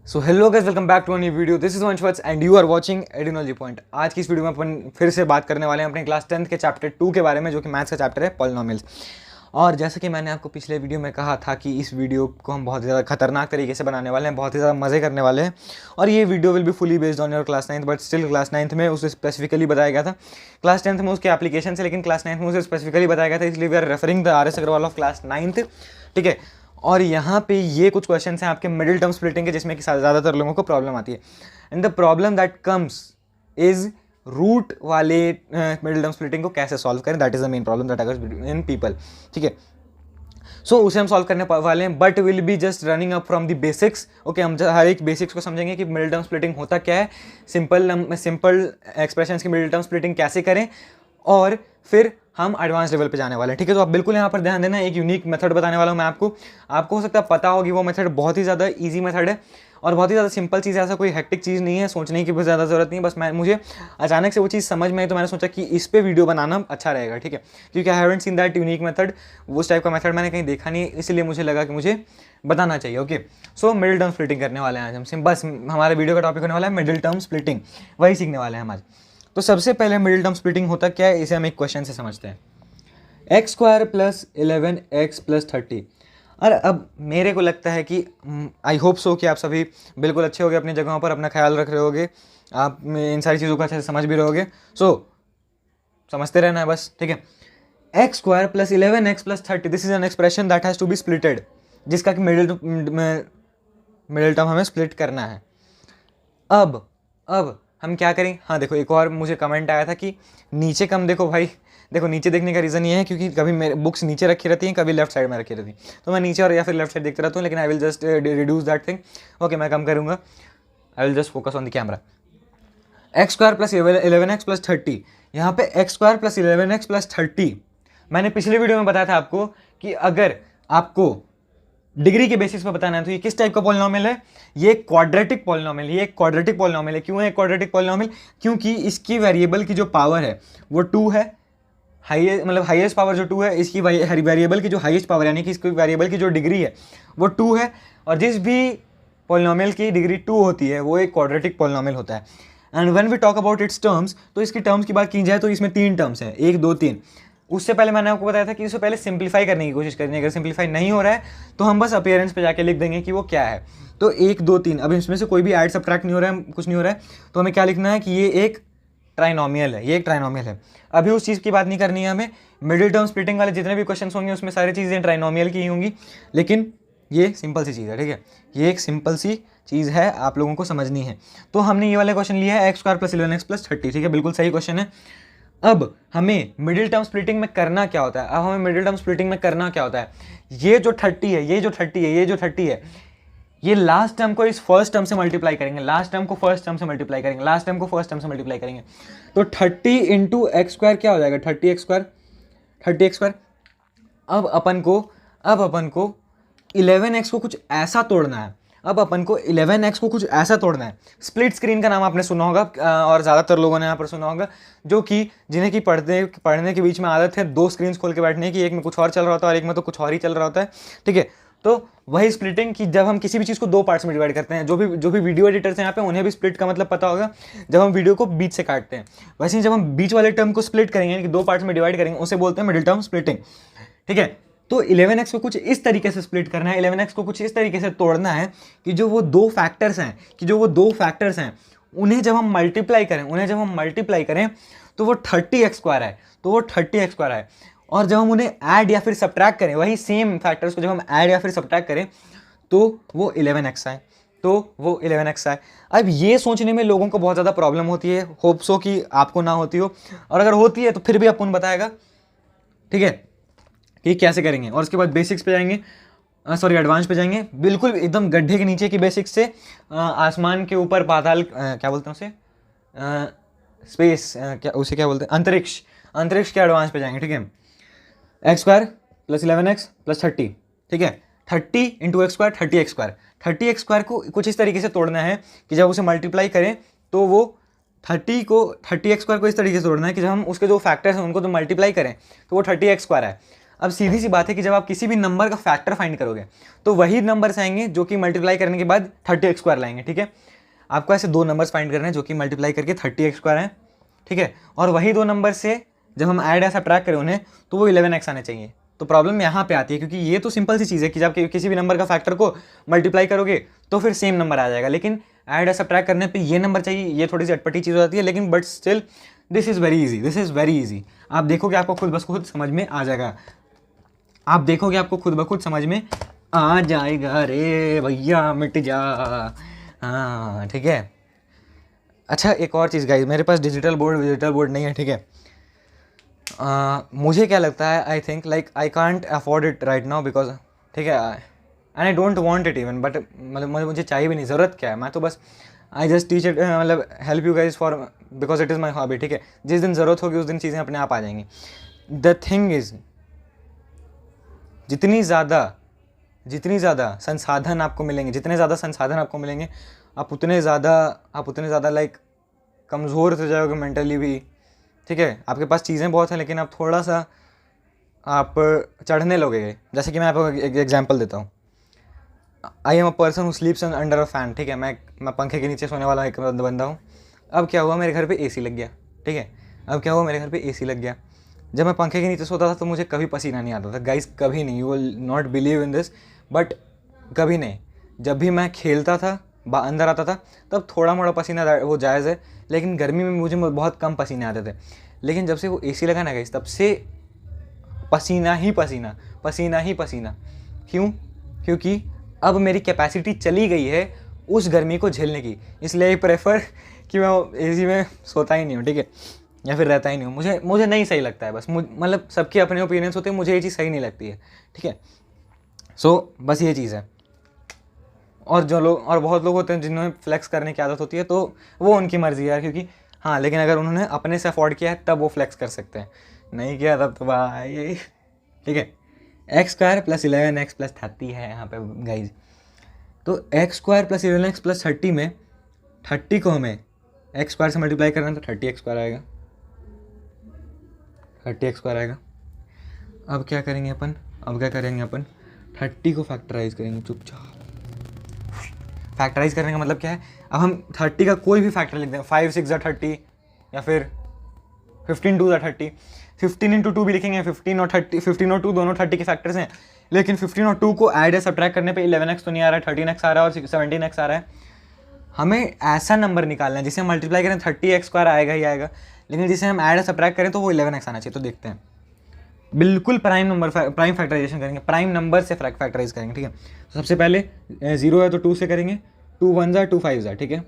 So hello guys, welcome back to a new video. This is Vansh Vats and you are watching Adinology point. आज की इस video में अपन फिर से बात करने वाले हैं अपने क्लास 10th के चैप्टर 2 के बारे में, जो कि मैथ्स का चैप्टर है पॉलिनोमियल्स। और जैसे कि मैंने आपको पिछले वीडियो में कहा था कि इस वीडियो को हम बहुत ज़्यादा खतरनाक तरीके से बनाने वाले हैं, बहुत ही ज़्यादा मज़े करने वाले हैं। और ये video will be fully based on your class 9th, but still class 9th में उसे स्पेसिफिकली बताया गया था। क्लास 10th में उसके एप्लीकेशन से, लेकिन क्लास 9th में उसे स्पेसिफिकली बताया गया था, इसलिए we are referring the R S Agarwal of class 9th। ठीक है। और यहाँ पे ये कुछ क्वेश्चन हैं आपके मिडिल टर्म स्प्लिटिंग के, जिसमें कि ज़्यादातर लोगों को प्रॉब्लम आती है। And the problem that comes is root वाले मिडिल टर्म स्प्लिटिंग को कैसे सॉल्व करें, that is the main problem that occurs in people. ठीक है। सो उसे हम सॉल्व करने वाले हैं, but will be just running up from the basics. Okay, हम हर एक बेसिक्स को समझेंगे कि मिडिल टर्म स्प्लिटिंग होता क्या है, सिंपल एक्सप्रेशंस की मिडिल टर्म स्प्लिटिंग कैसे करें, और फिर हम एडवांस लेवल पे जाने वाले हैं। ठीक है। तो आप बिल्कुल यहाँ पर ध्यान देना, एक यूनिक मेथड बताने वाला हूँ मैं आपको हो सकता है पता होगी वो मेथड, बहुत ही ज़्यादा इजी मेथड है और बहुत ही ज़्यादा सिंपल चीज़ है, ऐसा कोई हेक्टिक चीज़ नहीं है, सोचने की भी ज़्यादा ज़रूरत नहीं है। बस मुझे अचानक से वो चीज़ समझ में आई तो मैंने सोचा कि इस पे वीडियो बनाना अच्छा रहेगा। ठीक है। क्योंकि I haven't seen that unique method, उस टाइप का मेथड मैंने कहीं देखा नहीं, इसलिए मुझे लगा कि मुझे बताना चाहिए। Okay. So middle term splitting करने वाले हैं आज हम। बस हमारे वीडियो का टॉपिक होने वाला है मिडिल टर्म स्प्लिटिंग, वही सीखने वाले हैं हम आज। तो सबसे पहले मिडिल टर्म स्प्लिटिंग होता क्या है, इसे हम एक क्वेश्चन से समझते हैं। X square plus 11x plus 30। और अब मेरे को लगता है कि आई होप सो कि आप सभी बिल्कुल अच्छे होगे अपनी जगहों पर, अपना ख्याल रख रहे होगे, आप इन सारी चीज़ों को अच्छे से समझ भी रहोगे। सो समझते रहना है बस। ठीक है। X square plus 11x plus 30, this is an expression that has to be splitted, जिसका कि मिडिल टर्म हमें स्प्लिट करना है। अब हम क्या करें। हाँ देखो, एक और मुझे कमेंट आया था कि नीचे कम देखो भाई। देखो, नीचे देखने का रीज़न ये है क्योंकि कभी मेरे बुक्स नीचे रखी रहती हैं, कभी लेफ्ट साइड में रखी रहती हैं, तो मैं नीचे और या फिर लेफ्ट साइड देखता रहता हूँ, लेकिन I will just reduce that thing. Okay, मैं कम करूँगा। I will just focus on the camera. X square plus 11x plus 30, यहाँ पे x square plus 11x plus 30, मैंने पिछले वीडियो में बताया था आपको कि अगर आपको डिग्री के बेसिस पर बताना है तो ये किस टाइप का पॉलिनोमियल है, ये क्वाड्रेटिक पॉलिनोमियल। ये एक क्वाड्रेटिक पॉलिनोमियल है। क्यों है क्वाड्रेटिक पॉलिनोमियल? क्योंकि इसकी वेरिएबल की जो पावर है वो 2 है, हाईएस्ट पावर जो 2 है, इसकी वेरिएबल की जो हाईएस्ट पावर यानी कि इसकी वेरिएबल की जो डिग्री है वो 2 है, और जिस भी पॉलिनोमियल की डिग्री 2 होती है वो एक क्वाड्रेटिक पॉलिनोमियल होता है। And when we talk about its terms, तो इसकी टर्म्स की बात की जाए तो इसमें 3 टर्म्स हैं, 1 2 3। उससे पहले मैंने आपको बताया था कि इससे पहले सिंप्लीफाई करने की कोशिश करनी है। अगर सिंप्लीफाई नहीं हो रहा है तो हम बस अपीयरेंस पे जाके लिख देंगे कि वो क्या है। तो 1 2 3, अब इसमें से कोई भी ऐड सब्ट्रैक्ट नहीं हो रहा है, कुछ नहीं हो रहा है, तो हमें क्या लिखना है कि ये एक ट्राइनोमियल है, ये एक ट्राइनोमियल है। अभी उस चीज़ की बात नहीं करनी है हमें। मिडिल टर्म स्प्लिटिंग वाले जितने भी क्वेश्चन होंगे उसमें सारी चीज़ें ट्राइनोमियल की ही होंगी, लेकिन ये सिंपल सी चीज़ है। ठीक है। ये एक सिंपल सी चीज़ है, आप लोगों को समझनी है। तो हमने ये वाला क्वेश्चन लिया है x square plus 11x plus 30। ठीक है, बिल्कुल सही क्वेश्चन है। अब हमें मिडिल टर्म स्प्लिटिंग में करना क्या होता है, ये जो 30 है, ये जो 30 है, ये लास्ट टर्म को इस फर्स्ट टर्म से मल्टीप्लाई करेंगे, तो 30 इंटू एक्स स्क्वायर क्या हो जाएगा, 30x स्क्वायर। अब अपन को 11x को कुछ ऐसा तोड़ना है। स्प्लिट स्क्रीन का नाम आपने सुना होगा, और ज़्यादातर लोगों ने यहाँ पर सुना होगा, जो कि जिन्हें की पढ़ने के बीच में आदत है 2 स्क्रीन खोल के बैठने की, एक में कुछ और चल रहा होता है और एक में तो कुछ और ही चल रहा होता है। ठीक है। तो वही स्प्लिटिंग की, जब हम किसी भी चीज़ को 2 पार्ट्स में डिवाइड करते हैं, जो भी वीडियो एडिटर्स हैं यहाँ पे, उन्हें भी स्प्लिट का मतलब पता होगा, जब हम वीडियो को बीच से काटते हैं। वैसे ही जब हम बीच वाले टर्म को स्प्लिट करेंगे, यानी कि 2 पार्ट्स में डिवाइड करेंगे, उसे बोलते हैं मिडिल टर्म स्प्लिटिंग। ठीक है। तो 11x को कुछ इस तरीके से स्प्लिट करना है, 11x को कुछ इस तरीके से तोड़ना है कि जो वो दो फैक्टर्स हैं उन्हें जब हम मल्टीप्लाई करें तो वो 30x स्क्वायर है। और जब हम उन्हें ऐड या फिर सब्ट्रैक्ट करें, वही सेम फैक्टर्स को जब हम ऐड या फिर सब्ट्रैक्ट करें तो वो 11x आए। अब ये सोचने में लोगों को बहुत ज़्यादा प्रॉब्लम होती है, होप सो कि आपको ना होती हो, और अगर होती है तो फिर भी अपन बताएगा। ठीक है, कि कैसे करेंगे। और उसके बाद बेसिक्स पे जाएंगे, एडवांस पे जाएंगे, बिल्कुल एकदम गड्ढे के नीचे की बेसिक्स से आसमान के ऊपर पाताल, क्या बोलते हैं उसे, स्पेस, क्या बोलते हैं, अंतरिक्ष के एडवांस पे जाएंगे। ठीक है। X square plus 11x plus 30। ठीक है। 30 into x square, 30x square को कुछ इस तरीके से तोड़ना है कि जब उसे मल्टीप्लाई करें तो वो 30x स्क्वायर को इस तरीके से तोड़ना है कि जब हम उसके जो फैक्टर्स हैं उनको तो मल्टीप्लाई करें तो वो 30x स्क्वायर है। अब सीधी सी बात है कि जब आप किसी भी नंबर का फैक्टर फाइंड करोगे तो वही नंबर्स आएंगे जो कि मल्टीप्लाई करने के बाद 30x² लाएंगे, ठीक है। आपको ऐसे दो नंबर्स फाइंड करने हैं जो कि मल्टीप्लाई करके 30x² हैं, ठीक है। और वही दो नंबर से जब हम ऐड या सब्ट्रैक्ट करें उन्हें तो वो 11x आने चाहिए। तो प्रॉब्लम यहाँ पे आती है क्योंकि ये तो सिंपल सी चीज़ है कि जब किसी भी नंबर का फैक्टर को मल्टीप्लाई करोगे तो फिर सेम नंबर आ जाएगा, लेकिन ऐड या सब्ट्रैक्ट करने पे ये नंबर चाहिए। ये थोड़ी सी अटपटी चीज़ हो जाती है, लेकिन but still this is very easy, this is very easy. आप देखोगे आपको खुद बस खुद समझ में आ जाएगा, आप देखोगे आपको खुद ब खुद समझ में आ जाएगा। रे भैया मिट जा, हाँ ठीक है। अच्छा एक और चीज़ गाइस, मेरे पास डिजिटल बोर्ड नहीं है, ठीक है। मुझे क्या लगता है, I think like I can't afford it right now because, ठीक है, and I don't want it even, but मतलब मुझे चाहिए भी नहीं, ज़रूरत क्या है, मैं तो बस आई जस्ट टीच इट, मतलब help you guys for because it is my hobby, ठीक है। जिस दिन ज़रूरत होगी उस दिन चीज़ें अपने आप आ जाएंगी। द थिंग इज़ जितनी ज़्यादा संसाधन आपको मिलेंगे, जितने ज़्यादा संसाधन आपको मिलेंगे, आप उतने ज़्यादा लाइक कमज़ोर हो जाओगे मेंटली भी, ठीक है। आपके पास चीज़ें बहुत हैं लेकिन आप थोड़ा सा आप चढ़ने लगोगे। जैसे कि मैं आपको एक एग्जांपल देता हूँ। I am a person who स्लीप्स under a fan, ठीक है। मैं पंखे के नीचे सोने वाला एक बंदा हूँ। अब क्या हुआ, मेरे घर पे एसी लग गया, ठीक है। अब क्या हुआ, मेरे घर पे एसी लग गया। जब मैं पंखे के नीचे सोता था तो मुझे कभी पसीना नहीं आता था गाइस, कभी नहीं। You will not believe in this, but कभी नहीं। जब भी मैं खेलता था, अंदर आता था, तब थोड़ा मोड़ा पसीना वो जायज़ है, लेकिन गर्मी में मुझे बहुत कम पसीने आते थे। लेकिन जब से वो एसी लगा ना गाइस, तब से पसीना ही पसीना। क्यों? क्योंकि अब मेरी कैपेसिटी चली गई है उस गर्मी को झेलने की। इसलिए आई प्रेफर कि मैं एसी में सोता ही नहीं हूँ, ठीक है, या फिर रहता ही नहीं हूँ। मुझे नहीं सही लगता है, बस मतलब सबके अपने ओपिनियंस होते हैं, मुझे ये चीज़ सही नहीं लगती है, ठीक है। सो बस ये चीज़ है। और बहुत लोग होते हैं जिन्हें फ्लेक्स करने की आदत होती है, तो वो उनकी मर्ज़ी है, क्योंकि हाँ, लेकिन अगर उन्होंने अपने से अफोर्ड किया है तब वो फ्लेक्स कर सकते हैं, नहीं किया तब तो भाई, ठीक है। x² + 11x + 30 है यहाँ पे गाइज। तो x² + 11x + 30 में 30 को हमें x² से मल्टीप्लाई करना है तो 30x² आएगा, 30x² आएगा। अब क्या करेंगे अपन 30 को फैक्टराइज करेंगे चुपचाप। फैक्टराइज करने का मतलब क्या है, अब हम 30 का कोई भी फैक्टर लिख दें, 5 6 = 30 या फिर 15 2 = 30। 15 × 2 भी लिखेंगे, 15 और 30, 15 और 2 दोनों 30 के फैक्टर्स हैं। लेकिन 15 और 2 को ऐड या सब्ट्रैक्ट करने पे 11x तो नहीं आ रहा है, 13x आ रहा है और 17x आ रहा है। हमें ऐसा नंबर निकालना है जिसे हम मल्टीप्लाई करें 30x² आएगा ही आएगा, लेकिन जिसे हम ऐड या सब्ट्रैक्ट करें तो वो 11x आना चाहिए। तो देखते हैं, बिल्कुल प्राइम फैक्टराइजेशन करेंगे, प्राइम नंबर से फैक्टराइज करेंगे, ठीक है। तो सबसे पहले 0 है तो 2 से करेंगे, 2 1 ज़ा 2 5 ज़ा, ठीक है।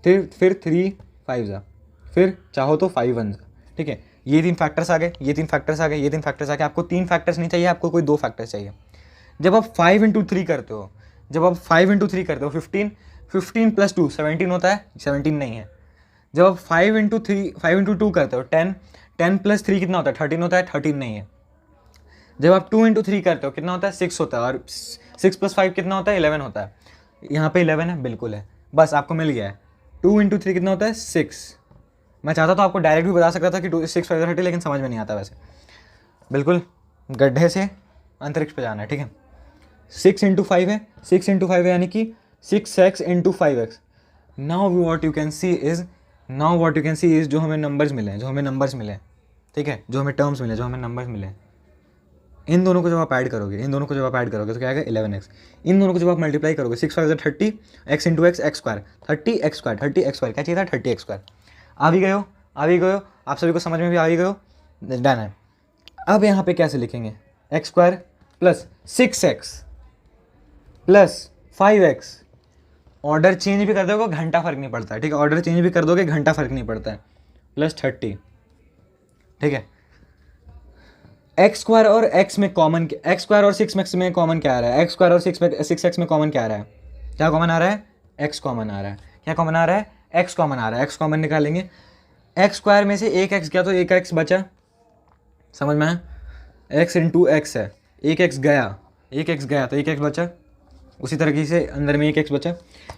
फिर 3 5 ज़ा, फिर चाहो तो 5 1 ज़ा, ठीक है। ये 3 फैक्टर्स आ गए, ये 3 फैक्टर्स आ गए, ये 3 फैक्टर्स आ गए। आपको 3 फैक्टर्स नहीं चाहिए, आपको कोई 2 फैक्टर्स चाहिए। जब आप 5 × 3 करते हो, 15 + 2 17 होता है, 17 नहीं है। जब आप 5 × 2 करते हो 10 + 3 कितना होता है, 13 होता है, 13 नहीं है। जब आप 2 × 3 करते हो कितना होता है, 6 होता है, और 6 + 5 कितना होता है, 11 होता है। यहाँ पे 11 है, बिल्कुल है, बस आपको मिल गया है। 2 × 3 कितना होता है, 6। मैं चाहता तो आपको डायरेक्ट भी बता सकता था कि 6 5 30, लेकिन समझ में नहीं आता वैसे, बिल्कुल गड्ढे से अंतरिक्ष पे जाना है, ठीक है। 6 × 5 है, 6 × 5 है यानी कि 6x × 5x। Now what you can see is जो हमें नंबर्स मिले हैं, ठीक है, जो हमें टर्म्स मिले, जो हमें नंबर्स मिले, इन दोनों को जब आप ऐड करोगे तो क्या आएगा, 11x। इन दोनों को जब आप मल्टीप्लाई करोगे, 6 5 30, x × x x², 30x², क्या चाहिए था, 30x²। आ भी गए हो, आप सभी को समझ में भी आ ही गए हो, डन है। अब यहाँ पे कैसे लिखेंगे, x² + 6x + 5x। Order change भी कर दोगे घंटा फर्क नहीं पड़ता है, ठीक है, ऑर्डर चेंज भी कर दोगे घंटा फर्क नहीं पड़ता है, +30, ठीक है। x² और x में कॉमन, x² और 6x में कॉमन क्या आ रहा है, x² और 6x में कॉमन क्या आ रहा है, क्या कॉमन आ रहा है, x कॉमन आ रहा है, क्या कॉमन आ रहा है, x कॉमन आ रहा है। x कॉमन निकालेंगे, x² में से एक x गया तो एक x बचा, समझ में आया, x × x है, एक x गया तो एक x बचा, उसी तरीके से अंदर में एक x बचा।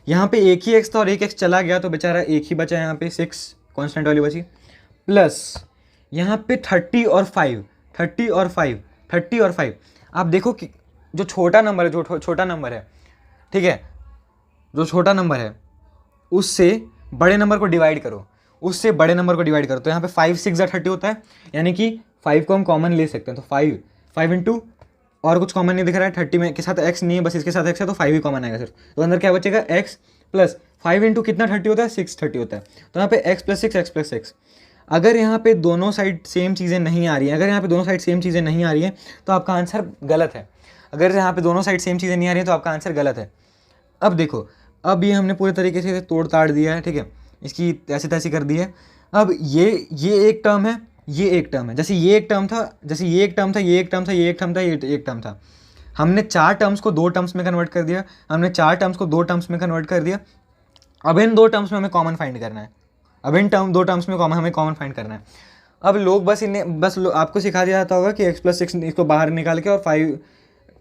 यहाँ पे एक ही x था और एक x चला गया तो बेचारा एक ही बचा, यहाँ पे 6 कांस्टेंट वाली बची, प्लस यहाँ पे 30 और 5 30 और 5। आप देखो कि जो छोटा नंबर है, जो छोटा नंबर है, ठीक है, जो छोटा नंबर है उससे बड़े नंबर को डिवाइड करो, उससे बड़े नंबर को डिवाइड करो। तो यहाँ पे 5 6 30 होता है, यानी कि 5 को हम कॉमन ले सकते हैं। तो 5 इंटू, और कुछ कॉमन नहीं दिख रहा है, 30 में के साथ x नहीं है, बस इसके साथ x है, तो 5 ही कॉमन आएगा सिर्फ। तो अंदर क्या बचेगा, x प्लस 5 इंटू कितना 30 होता है, 6 30 होता है। तो यहाँ पे x प्लस 6। अगर यहाँ पे दोनों साइड सेम चीज़ें नहीं आ रही हैं, अगर यहाँ पे दोनों साइड सेम चीज़ें नहीं आ रही हैं तो आपका आंसर गलत है। अगर यहाँ पे दोनों साइड सेम चीज़ें नहीं आ रही हैं तो आपका आंसर गलत है। अब देखो, अब ये हमने पूरे तरीके से तोड़ ताड़ दिया है, ठीक है, इसकी ऐसी तैसी कर दी है। अब ये एक टर्म है, ये एक टर्म है, जैसे ये एक टर्म था, जैसे ये एक टर्म था, ये एक टर्म था, ये एक टर्म था, ये एक टर्म था। हमने 4 टर्म्स को 2 टर्म्स में कन्वर्ट कर दिया, हमने 4 टर्म्स को 2 टर्म्स में कन्वर्ट कर दिया। अब इन 2 टर्म्स में हमें कॉमन फाइंड करना है, अब इन 2 टर्म्स में हमें कॉमन फाइंड करना है। अब लोग बस इन्हें आपको सिखा दिया जाता होगा कि x प्लस 6 इसको बाहर निकाल के और 5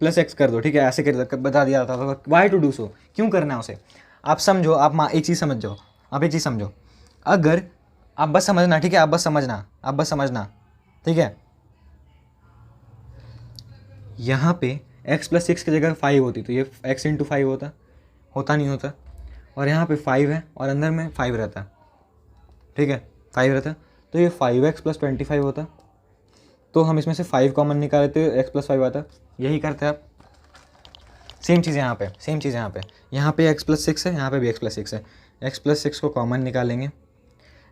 प्लस x कर दो, ठीक है, ऐसे कर बता दिया जाता होगा। वाई टू डू सो, क्यों करना है उसे। आप समझो, आप एक चीज़ समझ जाओ, आप एक चीज़ समझो, अगर आप बस समझना, ठीक है, आप बस समझना, ठीक है। यहाँ पे x प्लस 6 की जगह 5 होती तो ये x इंटू 5 होता नहीं होता, और यहाँ पे 5 है और अंदर में 5 रहता, ठीक है, 5 रहता, तो ये 5x प्लस 25 होता। तो हम इसमें से 5 कॉमन निकालते, x प्लस 5 आता। यही करते हैं आप, सेम चीज़ यहाँ पे, सेम चीज़ यहाँ पे x प्लस 6 है, यहाँ पे भी x प्लस 6 है। x प्लस 6 को कॉमन निकालेंगे,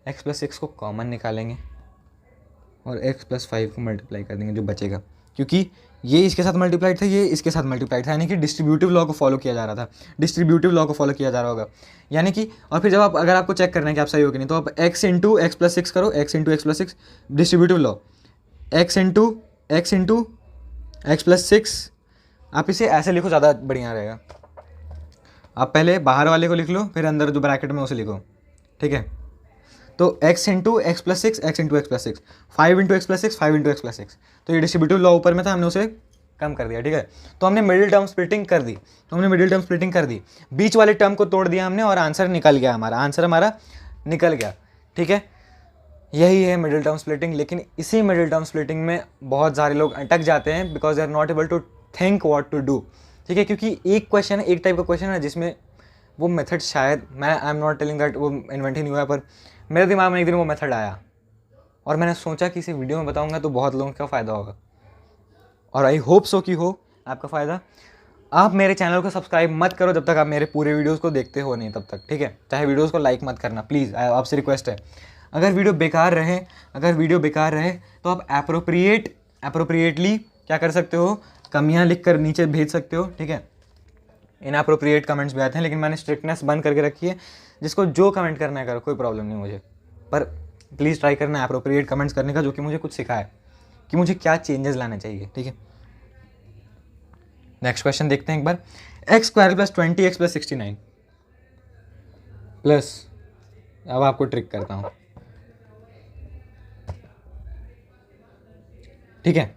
x प्लस 6 को कॉमन निकालेंगे और x प्लस 5 को मल्टीप्लाई कर देंगे, जो बचेगा, क्योंकि ये इसके साथ मल्टीप्लाइड था, ये इसके साथ मल्टीप्लाइड था, यानी कि डिस्ट्रीब्यूटिव लॉ को फॉलो किया जा रहा था, डिस्ट्रीब्यूटिव लॉ को फॉलो किया जा रहा होगा, यानी कि। और फिर जब आप, अगर आपको चेक करना है कि आप सही हो कि नहीं, तो आप x इंटू एक्स प्लस 6 करो, x into x plus 6, distributive law, x into x plus 6। आप इसे ऐसे लिखो, ज़्यादा बढ़िया रहेगा। आप पहले बाहर वाले को लिख लो, फिर अंदर जो ब्रैकेट में उसे लिखो, ठीक है। तो x into x plus 6, x into x plus 6, 5 into x plus 6, 5 into x plus 6। तो ये डिस्ट्रीब्यूटिव लॉ ऊपर में था, हमने उसे कम कर दिया, ठीक है। तो हमने मिडिल टर्म स्प्लिटिंग कर दी, बीच वाले टर्म को तोड़ दिया हमने और आंसर निकल गया, आंसर हमारा निकल गया, ठीक है। यही है मिडिल टर्म स्प्लिटिंग। लेकिन इसी मिडिल टर्म स्प्लिटिंग में बहुत सारे लोग अटक जाते हैं, because they are not able to think what to do, ठीक है। क्योंकि एक क्वेश्चन है, एक टाइप का क्वेश्चन है जिसमें वो मेथड, शायद मैं, I am not telling that वो इन्वेंट ही नहीं हुआ, पर मेरे दिमाग में एक दिन वो मेथड आया और मैंने सोचा कि इसे वीडियो में बताऊंगा तो बहुत लोगों का फ़ायदा होगा, और आई होप सो कि हो आपका फ़ायदा। आप मेरे चैनल को सब्सक्राइब मत करो जब तक आप मेरे पूरे वीडियोस को देखते हो नहीं, तब तक, ठीक है। चाहे वीडियोस को लाइक मत करना प्लीज़, आपसे रिक्वेस्ट है। अगर वीडियो बेकार रहे तो आप अप्रोप्रिएटली क्या कर सकते हो, कमियां लिख कर नीचे भेज सकते हो, ठीक है। इनअप्रोप्रिएट कमेंट्स भी आते हैं, लेकिन मैंने स्ट्रिक्टनेस बंद करके रखी है, जिसको जो कमेंट करना है करो, कोई प्रॉब्लम नहीं मुझे, पर प्लीज़ ट्राई करना अप्रोप्रिएट कमेंट्स करने का, जो कि मुझे कुछ सिखाए कि मुझे क्या चेंजेस लाने चाहिए, ठीक है। नेक्स्ट क्वेश्चन देखते हैं एक बार। X square plus 20x plus 69 plus, अब आपको ट्रिक करता हूँ, ठीक है।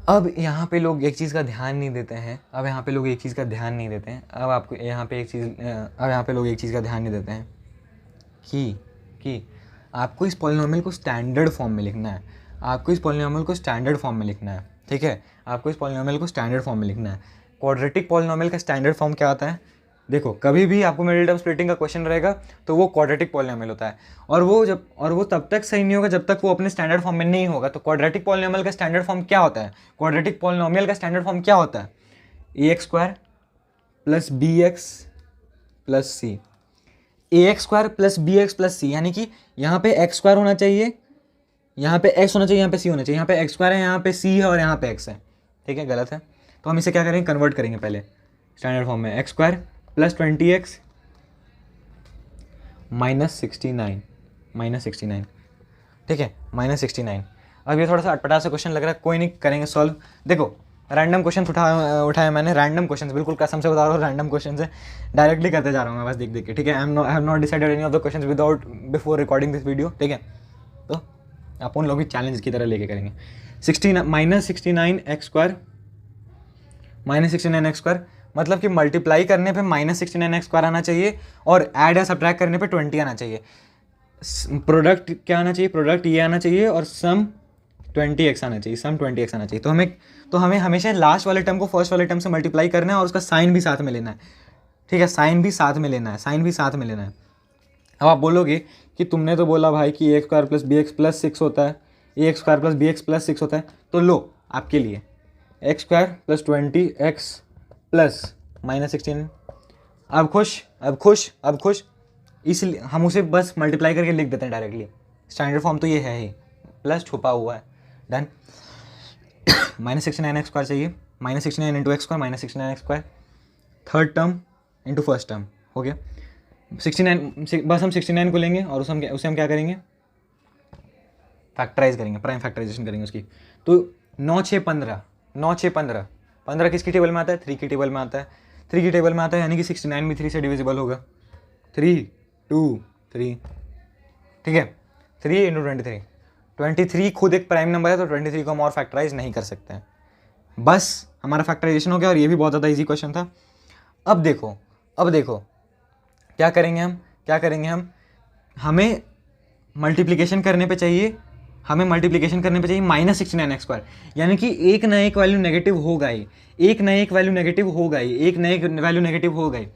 अब यहाँ पे लोग एक चीज़ का ध्यान नहीं देते हैं, अब यहाँ पे लोग एक चीज़ का ध्यान नहीं देते हैं कि आपको इस पॉलिनोमियल को स्टैंडर्ड फॉर्म में लिखना है, ठीक है। आपको इस पॉलिनोमियल को स्टैंडर्ड फॉर्म में लिखना है। क्वाड्रेटिक पॉलिनोमियल का स्टैंडर्ड फॉर्म क्या होता है, देखो, कभी भी आपको मिडिल टर्म स्प्लिटिंग का क्वेश्चन रहेगा तो वो क्वाड्रेटिक पॉलिनोमियल होता है, और वो तब तक सही नहीं होगा जब तक वो अपने स्टैंडर्ड फॉर्म में नहीं होगा। तो क्वाड्रेटिक पॉलिनोमियल का स्टैंडर्ड फॉर्म क्या होता है, ax square plus bx plus C, ax square plus bx plus C, यानी कि यहाँ पे x स्क्वायर होना चाहिए, यहाँ पे x होना चाहिए, यहाँ पे c होना चाहिए, यहाँ पे x स्क्वायर है, यहाँ पे c है और यहाँ पे x है, ठीक है। गलत है, तो हम इसे क्या करेंगे, कन्वर्ट करेंगे पहले स्टैंडर्ड फॉर्म में। X square plus 20x minus 69, ठीक है, माइनस 69। अब ये थोड़ा सा अटपटा सा क्वेश्चन लग रहा है, कोई नहीं, करेंगे सॉल्व। देखो, रैंडम क्वेश्चन उठाया मैंने, रैंडम क्वेश्चन, बिल्कुल कसम से बता रहा हूँ, रैंडम क्वेश्चन है, डायरेक्टली करते जा रहा हूँ मैं बस देख के, ठीक है। I have not decided any of the questions without before recording this video, ठीक है। तो अपन लोग भी चैलेंज की तरह लेके करेंगे। 69 माइनस 69 एक्स स्क्वायर, मतलब कि मल्टीप्लाई करने पे माइनस 69 एक्स स्क्वायर आना चाहिए और ऐड या सब्ट्रैक्ट करने पे 20 आना चाहिए। प्रोडक्ट क्या आना चाहिए, प्रोडक्ट ये आना चाहिए और सम 20x आना चाहिए, सम 20x आना चाहिए। तो हमें हमेशा लास्ट वाले टर्म को फर्स्ट वाले टर्म से मल्टीप्लाई करना है और उसका साइन भी साथ में लेना है, ठीक है, साइन भी साथ में लेना है, साइन भी साथ में लेना है। अब आप बोलोगे कि तुमने तो बोला भाई कि a² + bx + 6 होता है, a² + bx + 6 होता है, तो लो आपके लिए x² + 20x + -16। अब खुश, अब खुश, अब खुश, इसलिए हम उसे बस मल्टीप्लाई करके लिख देते हैं डायरेक्टली। स्टैंडर्ड फॉर्म तो ये है ही, प्लस छुपा हुआ है, डन। -69x² चाहिए, -69 × x², -69x², third term into first term, हो गया 69। बस हम 69 को लेंगे और उसे हम क्या करेंगे, फैक्टराइज करेंगे, प्राइम फैक्टराइजेशन करेंगे उसकी। तो 9 6 15, 9 6 15, 15 किसकी टेबल में आता है, 3 की टेबल में आता है, 3 की टेबल में आता है, यानी कि 69 भी 3 से डिविजिबल होगा, 3 2 3, ठीक है, 3 × 23, 23 खुद एक प्राइम नंबर है, तो 23 को हम और फैक्टराइज नहीं कर सकते हैं। बस हमारा फैक्टराइजेशन हो गया, और ये भी बहुत ज़्यादा इजी क्वेश्चन था। अब देखो क्या करेंगे हम, हमें मल्टीप्लिकेशन करने पे चाहिए, -69x², यानी कि एक ना एक वैल्यू नेगेटिव होगा ही, एक ना एक वैल्यू नेगेटिव होगा ही।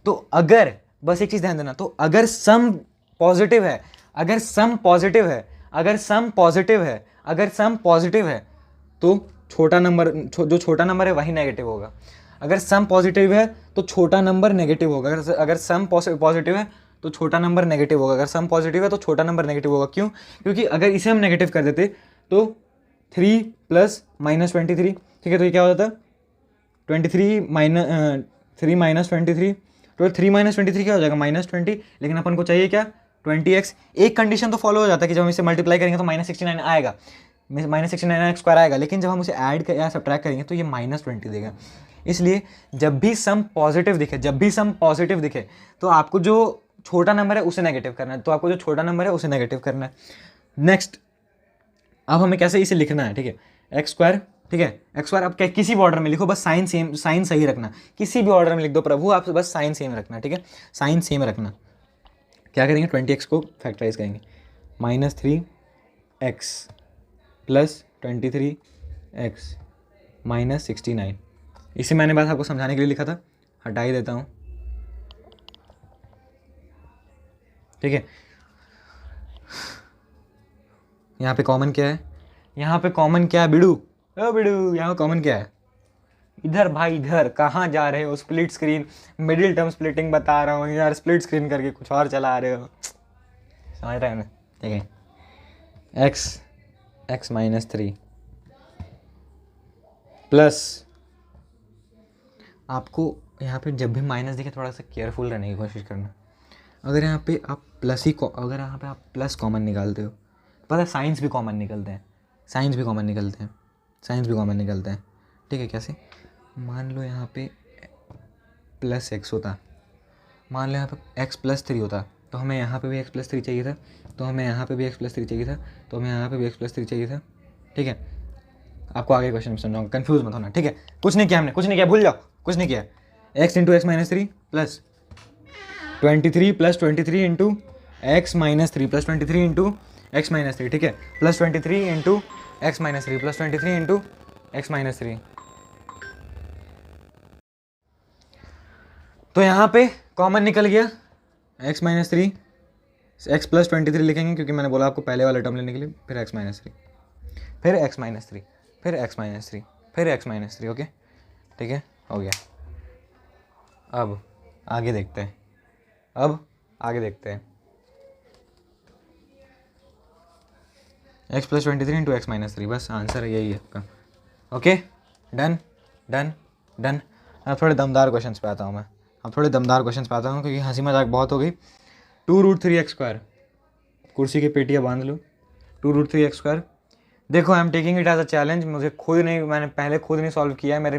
तो अगर, बस एक चीज़ ध्यान देना, तो अगर सम पॉजिटिव है, तो छोटा नंबर, जो छोटा नंबर है वही नेगेटिव होगा। अगर सम पॉजिटिव है तो छोटा नंबर नेगेटिव होगा, अगर सम पॉजिटिव है तो छोटा नंबर नेगेटिव होगा, अगर सम पॉजिटिव है तो छोटा नंबर नेगेटिव होगा। क्यों? क्योंकि अगर इसे हम नेगेटिव कर देते तो 3 + -23, ठीक है, तो ये क्या हो जाता है 23 -23, तो 3 - 23 क्या हो जाएगा -20, लेकिन अपन को चाहिए क्या 20x। एक कंडीशन तो फॉलो हो जाता है कि जब हम इसे मल्टीप्लाई करेंगे तो -69 आएगा, -69x² आएगा, लेकिन जब हम उसे ऐड या सब्ट्रैक्ट करेंगे तो ये -20 देगा। इसलिए जब भी सम पॉजिटिव दिखे तो आपको जो छोटा नंबर है उसे नेगेटिव करना है, नेक्स्ट, अब हमें कैसे इसे लिखना है, ठीक है, x², ठीक है, x² अब क्या किसी भी ऑर्डर में लिखो, बस साइन सही रखना, किसी भी ऑर्डर में लिख दो प्रभु, आप बस साइन सेम रखना, ठीक है, साइन सेम रखना। क्या करेंगे 20x को फैक्टराइज करेंगे, -3x + 23x -69। इसे मैंने बस आपको समझाने के लिए लिखा था, हटा ही देता हूँ, ठीक है। यहाँ पे कॉमन क्या है, बिडू, यहाँ कॉमन क्या है, इधर भाई, इधर कहाँ जा रहे हो, split screen, middle term splitting बता रहा हूँ यार, स्प्लिट स्क्रीन करके कुछ और चला रहे हो, समझ रहे हो ना, ठीक है, x -3 प्लस, आपको यहाँ पे जब भी माइनस दिखे थोड़ा सा केयरफुल रहने की कोशिश करना। अगर यहाँ पे आप प्लस कॉमन निकालते हो, पता है साइंस भी कॉमन निकलते हैं, ठीक है। कैसे, मान लो यहाँ पे +x होता, मान लो यहाँ पे x + 3 होता, तो हमें यहाँ पे भी x + 3 चाहिए था, तो हमें यहाँ पे भी x + 3 चाहिए था, ठीक है। आपको आगे क्वेश्चन में समझाऊंगा, कंफ्यूज मत होना, ठीक है। कुछ नहीं किया, भूल जाओ, कुछ नहीं किया। x × x - 3 + 23 + 23 × x - 3 + 23 × x - 3, ठीक है, +23 × x - 3 + 23 × x - 3। तो यहाँ पे कॉमन निकल गया x - 3, x + 23 लिखेंगे क्योंकि मैंने बोला आपको पहले वाला टर्म लेने के लिए, फिर x - 3, फिर x - 3, फिर x - 3, फिर x - 3, ओके, ठीक है, हो गया। अब आगे देखते हैं, x + 23 × x - 3, बस आंसर यही है आपका, ओके, डन। अब थोड़े दमदार क्वेश्चंस पे आता हूँ क्योंकि हंसी मजाक बहुत हो गई। 2√3x², कुर्सी की पेटियाँ बांध लो, 2√3x²। देखो I am taking it as a challenge, मैंने पहले खुद नहीं सॉल्व किया है, मेरे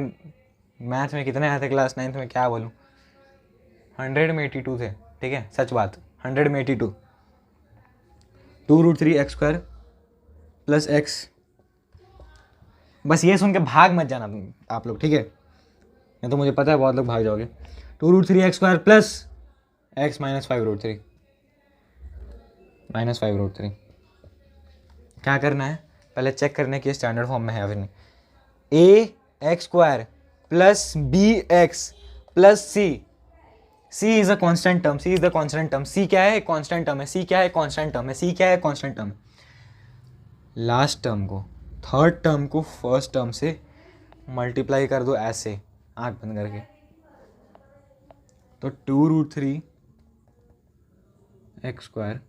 मैथ में कितने आए थे क्लास 9th में, क्या बोलूँ, 100 में 82 थे, ठीक है, सच बात, 100 में 82। 2√3x² + x, बस ये सुन के भाग मत जाना आप लोग, ठीक है, नहीं तो मुझे पता है बहुत लोग भाग जाओगे। 2√3x² + x - 5√3, क्या करना है, पहले चेक करने की स्टैंडर्ड फॉर्म में है अभी नहीं। A x square plus b x plus c, c is a constant term, c is the constant term, c क्या है, कॉन्स्टेंट टर्म है, सी क्या है, कॉन्स्टेंट टर्म है, सी क्या है, कॉन्स्टेंट टर्म है। लास्ट टर्म को, थर्ड टर्म को फर्स्ट टर्म से मल्टीप्लाई कर दो ऐसे आंख बंद करके, तो 2√3 एक्स स्क्वायर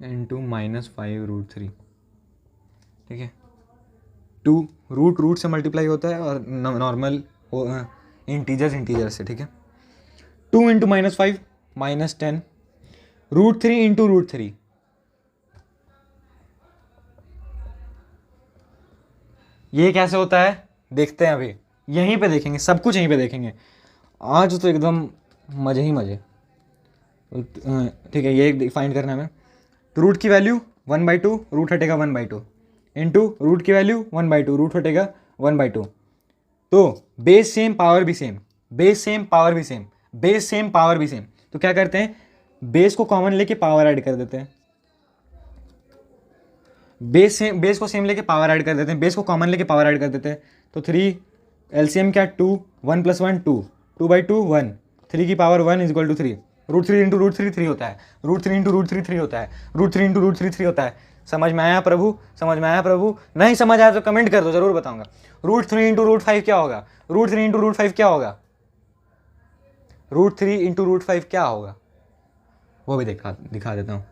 इंटू -5√3, ठीक है। 2 रूट से मल्टीप्लाई होता है और नॉर्मल इंटीजर से, ठीक है। 2 इंटू -5 -10, √3 इंटू √3, ये कैसे होता है देखते हैं अभी, यहीं पे देखेंगे, सब कुछ यहीं पे देखेंगे आज तो एकदम मजे ही मजे, ठीक है। ये फाइंड करना है हमें, तो रूट की वैल्यू 1/2, रूट हटेगा 1/2 इंटू रूट की वैल्यू 1/2, रूट हटेगा 1/2, तो बेस सेम पावर भी सेम, बेस सेम पावर भी सेम, बेस सेम पावर भी सेम, तो क्या करते हैं बेस को कॉमन लेके पावर ऐड कर देते हैं, बेस को सेम लेके पावर ऐड कर देते हैं, बेस को कॉमन लेके पावर ऐड कर देते हैं, तो 3 एलसीएम क्या 2, 1 + 1 2, 2/2 1, 3 की पावर 1 = 3, √3 इंटू √3 3 होता है, √3 इंटू √3 3 होता है, √3 इंटू √3 3 होता है। समझ में आया प्रभु, समझ में आया प्रभु? नहीं समझ आया तो कमेंट कर दो, जरूर बताऊंगा। √3 इंटू √5 क्या होगा, √3 इंटू √5 क्या होगा, √3 इंटू √5 क्या होगा, वो भी दिखा देता हूँ।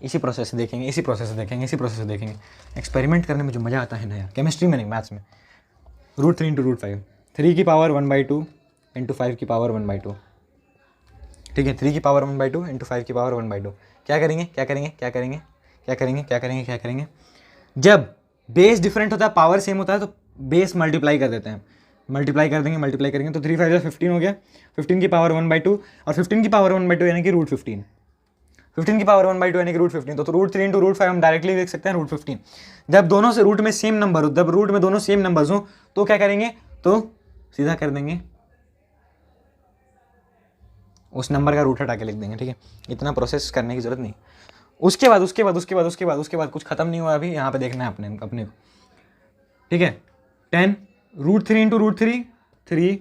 इसी प्रोसेस से देखेंगे, इसी प्रोसेस से देखेंगे, इसी प्रोसेस से देखेंगे। एक्सपेरिमेंट करने में जो मज़ा आता है ना यार, केमिस्ट्री में नहीं मैथ्स में। √3 इंटू √5, 3 की पावर 1/2 इंटू 5 की पावर 1/2, ठीक है। 3 की पावर 1/2 इंटू 5 की पावर 1/2। क्या करेंगे, क्या करेंगे, क्या करेंगे, क्या करेंगे, क्या करेंगे, क्या करेंगे, जब बेस डिफरेंट होता है पावर सेम होता है तो बेस मल्टीप्लाई कर देते हैं, मल्टीप्लाई कर देंगे, मल्टीप्लाई करेंगे तो 3 5 15 हो गया, 15 की पावर 1/2 और 15 की पावर 1/2 यानी कि √15, 15 की पावर 1/2 यानी कि √15, तो √3 इंटू √5 हम डायरेक्टली लिख सकते हैं √15। जब दोनों से रूट में सेम नंबर हो, जब रूट में दोनों सेम नंबर्स हो तो क्या करेंगे, तो सीधा कर देंगे उस नंबर का रूट हटा के लिख देंगे, ठीक है। इतना प्रोसेस करने की जरूरत नहीं। उसके बाद कुछ खत्म नहीं हुआ अभी, यहाँ पे देखना है अपने को, ठीक है। 10 √3 इंटू √3 3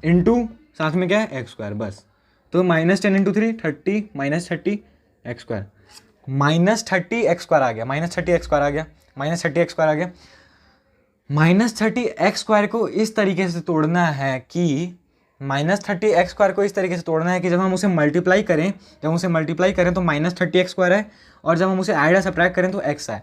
इंटू साथ में क्या है एक्स स्क्वायर, बस। तो -10 into 3 30 -30 x square, -30 x square आ गया, -30 एक्स स्क्वायर आ गया, -30 एक्स स्क्वायर आ गया। -30 एक्स स्क्वायर को इस तरीके से तोड़ना है कि -30 एक्स स्क्वायर को इस तरीके से तोड़ना है कि जब हम उसे मल्टीप्लाई करें, तो -30 एक्स स्क्वायर है, और जब हम उसे ऐड या सब्ट्रैक्ट करें तो एक्स है,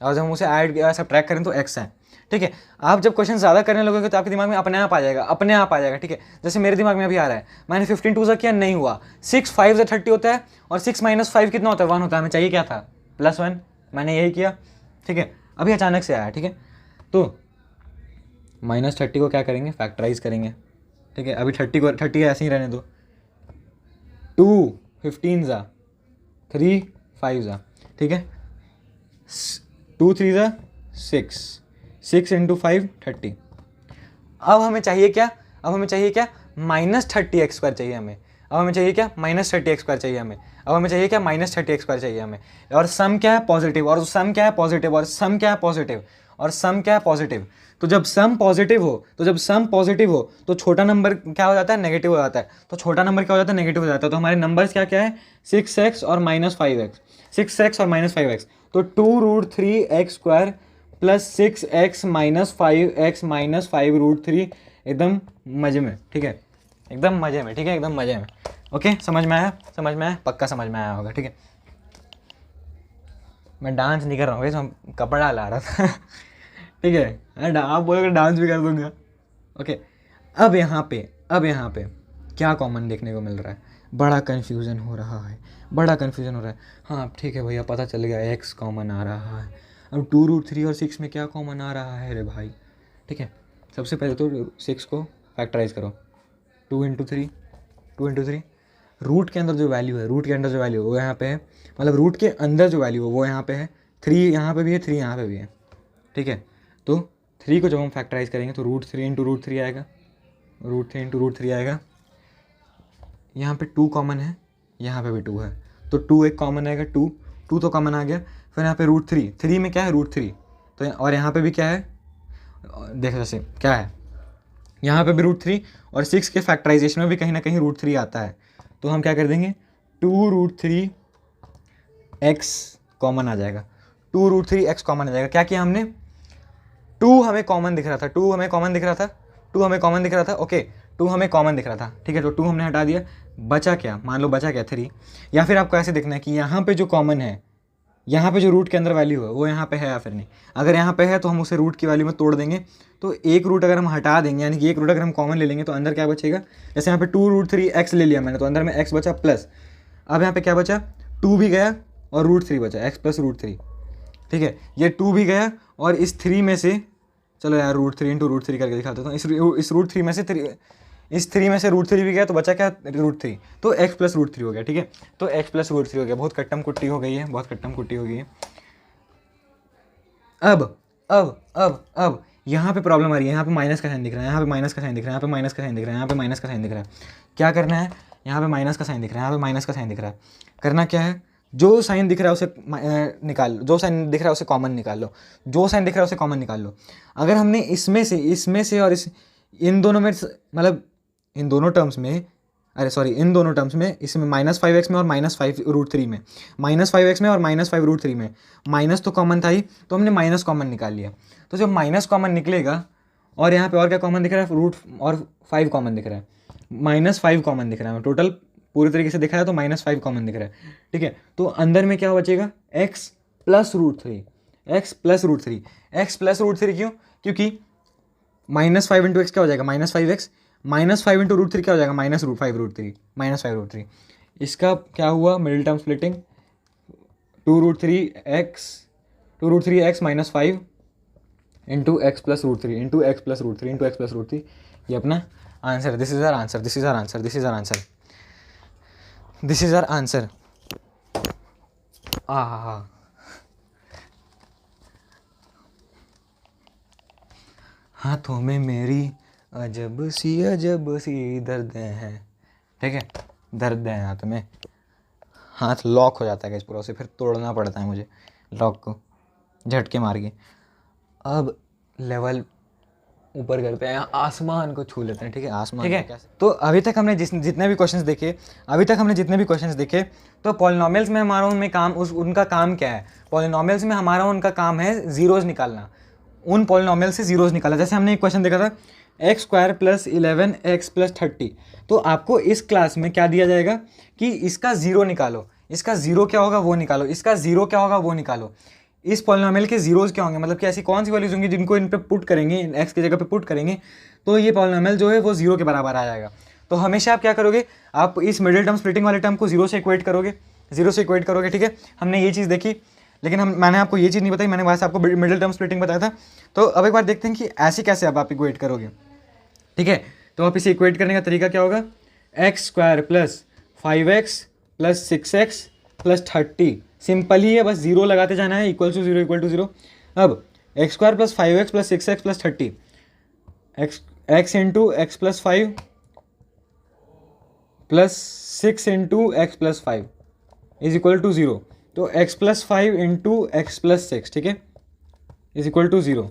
और जब हम उसे ऐड या सब्ट्रैक्ट करें तो एक्स है, ठीक है। आप जब क्वेश्चन ज़्यादा करने लगोगे तो आपके दिमाग में अपने आप आ जाएगा, अपने आप आ जाएगा, ठीक है। जैसे मेरे दिमाग में अभी आ रहा है, मैंने 15 2 किया, नहीं हुआ, 6 5 30 होता है, और 6 - 5 कितना होता है, 1 होता है, हमें चाहिए क्या था, +1, मैंने यही किया, ठीक है। अभी अचानक से आया, ठीक है। तो -30 को क्या करेंगे, फैक्टराइज करेंगे, ठीक है। अभी 30 ऐसे ही रहने दो, 2 15 3 5, ठीक है। 2 3 6 इंटू 5 30। अब हमें चाहिए क्या, -30 एक्स स्क्वायर चाहिए हमें, अब हमें चाहिए क्या, -30 एक्स स्क्वायर चाहिए हमें, अब हमें चाहिए क्या, -30 एक्स स्क्वायर चाहिए हमें, और सम क्या है, पॉजिटिव, और सम क्या है, पॉजिटिव, और सम क्या है, पॉजिटिव, और सम क्या है, पॉजिटिव। तो जब सम पॉजिटिव हो तो छोटा नंबर क्या हो जाता है, नेगेटिव हो जाता है, तो छोटा नंबर क्या हो जाता है, नेगेटिव हो जाता है। तो हमारे नंबर्स क्या क्या है, 6x और -5x, 6x और -5x, तो 2√3 x square plus 6x - 5x - 5√3, एकदम मजे में, ठीक है, एकदम मजे में, ठीक है, एकदम मजे में। ओके, समझ में आया, पक्का समझ में आया होगा, ठीक है। मैं डांस नहीं कर रहा हूँ, हम कपड़ा ला रहा था ठीक है, आप बोलोगे डांस भी कर दूंगा। ओके, अब यहाँ पे क्या कॉमन देखने को मिल रहा है, बड़ा कन्फ्यूज़न हो रहा है, हाँ ठीक है भैया, पता चल गया एक्स कॉमन आ रहा है। अब 2√3 और 6 में क्या कॉमन आ रहा है रे भाई, ठीक है। सबसे पहले तो 6 को फैक्टराइज करो, 2 इंटू 3, रूट के अंदर जो वैल्यू है, वो यहाँ पे है, मतलब रूट के अंदर जो वैल्यू है वो यहाँ पे है, 3 यहाँ पे भी है, 3 यहाँ पे भी है, ठीक है। तो 3 को जब हम फैक्टराइज करेंगे तो √3 इंटू √3 आएगा, यहाँ पे 2 कॉमन है, यहाँ पे भी 2 है, तो 2 एक कॉमन आएगा, 2 2 तो कॉमन आ गया, फिर यहाँ पे √3, 3 में क्या है √3, तो और यहाँ पे भी क्या है, देखो जैसे क्या है, यहाँ पे भी √3 और 6 के फैक्टराइजेशन में भी कहीं ना कहीं √3 आता है, तो हम क्या कर देंगे 2√3 x कॉमन आ जाएगा, 2√3 x कॉमन आ जाएगा। क्या किया हमने, 2 हमें कॉमन दिख रहा था, 2 हमें कॉमन दिख रहा था, 2 हमें कॉमन दिख रहा था, ओके 2 हमें कॉमन दिख रहा था, ठीक है, तो 2 हमने हटा दिया, बचा क्या, मान लो बचा क्या 3, या फिर आपको ऐसे देखना है कि यहाँ पे जो कॉमन है, यहाँ पे जो रूट के अंदर वैल्यू है वो यहाँ पे है या फिर नहीं, अगर यहाँ पे है तो हम उसे रूट की वैल्यू में तोड़ देंगे, तो एक रूट अगर हम हटा देंगे, यानी कि एक रूट अगर हम कॉमन ले लेंगे तो अंदर क्या बचेगा, जैसे यहाँ पे 2√3 x ले लिया मैंने, तो अंदर में x बचा प्लस, अब यहाँ पे क्या बचा, 2 भी गया और √3 बचा, x प्लस √3, ठीक है, ये 2 भी गया और इस 3 में से, चलो यार √3 इंटू √3 करके दिखाते तो इस √3 में से इस 3 में से √3 भी गया तो बचा क्या √3, तो x प्लस √3 हो गया, ठीक है, तो x प्लस √3 हो गया। बहुत कट्टम कुट्टी हो गई है, बहुत कट्टम कुट्टी हो गई है। अब यहाँ पे प्रॉब्लम आ रही है, यहाँ पे माइनस का साइन दिख रहा है, यहाँ पे माइनस का साइन दिख रहा है, यहाँ पे माइनस का साइन दिख रहा है, यहाँ पे माइनस का साइन दिख रहा है, क्या करना है, यहाँ पे माइनस का साइन दिख रहा है, यहाँ पे माइनस का साइन दिख रहा है, करना क्या है, जो साइन दिख रहा है उसे निकाल लो, जो साइन दिख रहा है उसे कॉमन निकाल लो, जो साइन दिख रहा है उसे कॉमन निकाल लो। अगर हमने इसमें से और इन दोनों में, मतलब इन दोनों टर्म्स में, अरे सॉरी इन दोनों टर्म्स में, इसमें -5x में और -5√3 में, -5x में और -5√3 में माइनस तो कॉमन था ही, तो हमने माइनस कॉमन निकाल लिया। तो जब माइनस कॉमन निकलेगा और यहाँ पे और क्या कॉमन दिख रहा है, रूट और 5 कॉमन दिख रहा है, -5 कॉमन दिख रहा है, टोटल पूरी तरीके से दिखा है तो -5 कॉमन दिख रहा है, ठीक है, तो अंदर में क्या बचेगा, x प्लस √3, x प्लस √3 क्यों, क्योंकि -5 इंटू एक्स क्या हो जाएगा, -5x, -5 इंटू √3 क्या हो जाएगा, -5√3, इसका क्या हुआ, middle term splitting, 2√3x -5 into x plus √3 ये अपना answer, this is our answer. हाथों में मेरी अजब सी दर्द है, ठीक है, दर्द है हाथ में, हाथ लॉक हो जाता है पूरा, उसे फिर तोड़ना पड़ता है मुझे लॉक को झटके मार के। अब लेवल ऊपर करते हैं, आसमान को छू लेते हैं, ठीक है, आसमान, ठीक है। तो अभी तक हमने जितने भी क्वेश्चंस देखे, तो पॉलिनॉमियल्स में हमारा उनका काम क्या है, पॉलिनॉमियल्स में हमारा उनका काम है जीरोज निकालना, उन पॉलिनॉमियल से जीरोज निकाला। जैसे हमने एक क्वेश्चन देखा था x² + 11x + 30, तो आपको इस क्लास में क्या दिया जाएगा कि इसका जीरो निकालो, इसका जीरो क्या होगा वो निकालो, इसका जीरो क्या होगा वो निकालो। इस पॉलिनॉमियल के जीरोज क्या होंगे, मतलब कि ऐसी कौन सी वैल्यूज होंगी जिनको इन पे पुट करेंगे, x की जगह पे पुट करेंगे तो ये पॉलिनॉमियल जो है वो जीरो के बराबर आ जाएगा। तो हमेशा आप क्या करोगे, आप इस मिडिल टर्म स्प्लिटिंग वाले टर्म को जीरो से इक्वेट करोगे, ठीक है, हमने ये चीज़ देखी, लेकिन मैंने आपको ये चीज़ नहीं बताई, मैंने वैसे आपको मिडिल टर्म स्प्लिटिंग बताया था। तो अब एक बार देखते हैं कि ऐसे कैसे आप इक्वेट करोगे, ठीक है। तो आप इसे इक्वेट करने का तरीका क्या होगा, x² + 5x + 6x + 30, सिंपल ही है, बस जीरो लगाते जाना है, = 0 अब x² + 5x + 6x + 30, x into x + 5 + 6 into x + 5 = 0, तो x + 5 इंटू x + 6, ठीक है, = 0।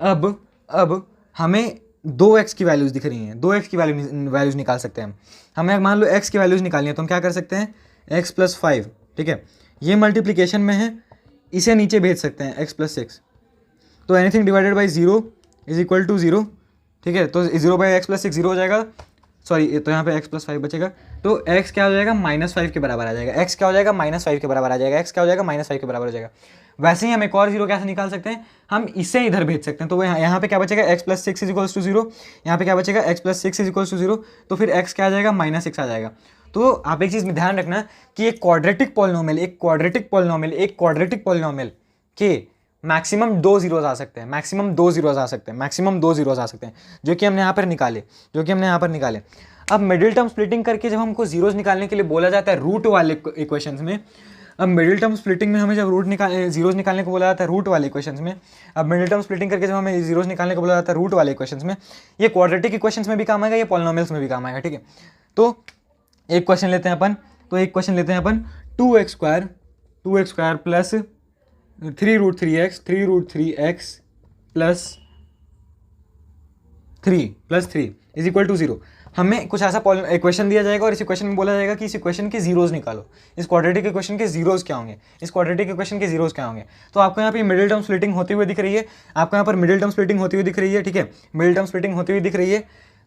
अब हमें 2x की वैल्यूज़ दिख रही हैं, 2x की वैल्यूज़ निकाल सकते हैं हमें मान लो x की वैल्यूज़ निकालनी है, तो हम क्या कर सकते हैं, x + 5, ठीक है, ये मल्टीप्लिकेशन में है, इसे नीचे भेज सकते हैं x + 6, तो एनीथिंग डिवाइडेड बाई 0 = 0, ठीक है, तो 0/x + 6 0 हो जाएगा, सॉरी, तो यहाँ पे x + 5 बचेगा, तो x क्या हो जाएगा, -5 के बराबर आ जाएगा, x क्या हो जाएगा, -5 के बराबर आ जाएगा, x क्या हो जाएगा, -5 के बराबर हो जाएगा। वैसे ही हम एक और जीरो कैसे निकाल सकते हैं, हम इसे इधर भेज सकते हैं, तो यहाँ पे क्या बचेगा, x + 6 = 0, यहाँ पे क्या बचेगा, x + 6 = 0, तो फिर x क्या आ जाएगा, -6 आ जाएगा। तो आप एक चीज़ में ध्यान रखना कि एक क्वाड्रेटिक पॉलिनॉमियल के मैक्सिमम 2 जीरोज आ सकते हैं, जो कि हमने यहाँ पर निकाले, अब मिडिल टर्म स्प्लिटिंग करके जब हमको जीरोज निकालने के लिए बोला जाता है रूट वाले इक्वेशंस में, अब मिडिल टर्म स्प्लिटिंग में हमें जब जीरोज निकालने को बोला जाता है रूट वाले इक्वेशंस में, अब मिडिल टर्म स्प्लिटिंग करके जब हमें जीरोज निकालने को बोला जाता है रूट वाले इक्वेशंस में, ये क्वाड्रेटिक इक्वेशंस में भी काम आएगा, ये पॉलिनॉमियल्स में भी काम आएगा, ठीक है। तो एक क्वेश्चन लेते हैं अपन 2x² 2x² plus 3√3x 3√3x plus 3 is equal to 0। हमें कुछ ऐसा इक्वेशन दिया जाएगा और इस इक्वेशन में बोला जाएगा कि इस इक्वेशन के जीरोस निकालो, इस क्वाड्रेटिक इक्वेशन के जीरोस क्या होंगे, इस क्वाड्रेटिक इक्वेशन के जीरोस क्या होंगे। तो आपको यहाँ पे मिडिल टर्म स्प्लिटिंग होती हुई दिख रही है, आपको यहाँ पर मिडिल टर्म स्प्लिटिंग होती हुई दिख रही है, ठीक है, मिडिल टर्म स्प्लिटिंग होती हुई दिख रही है।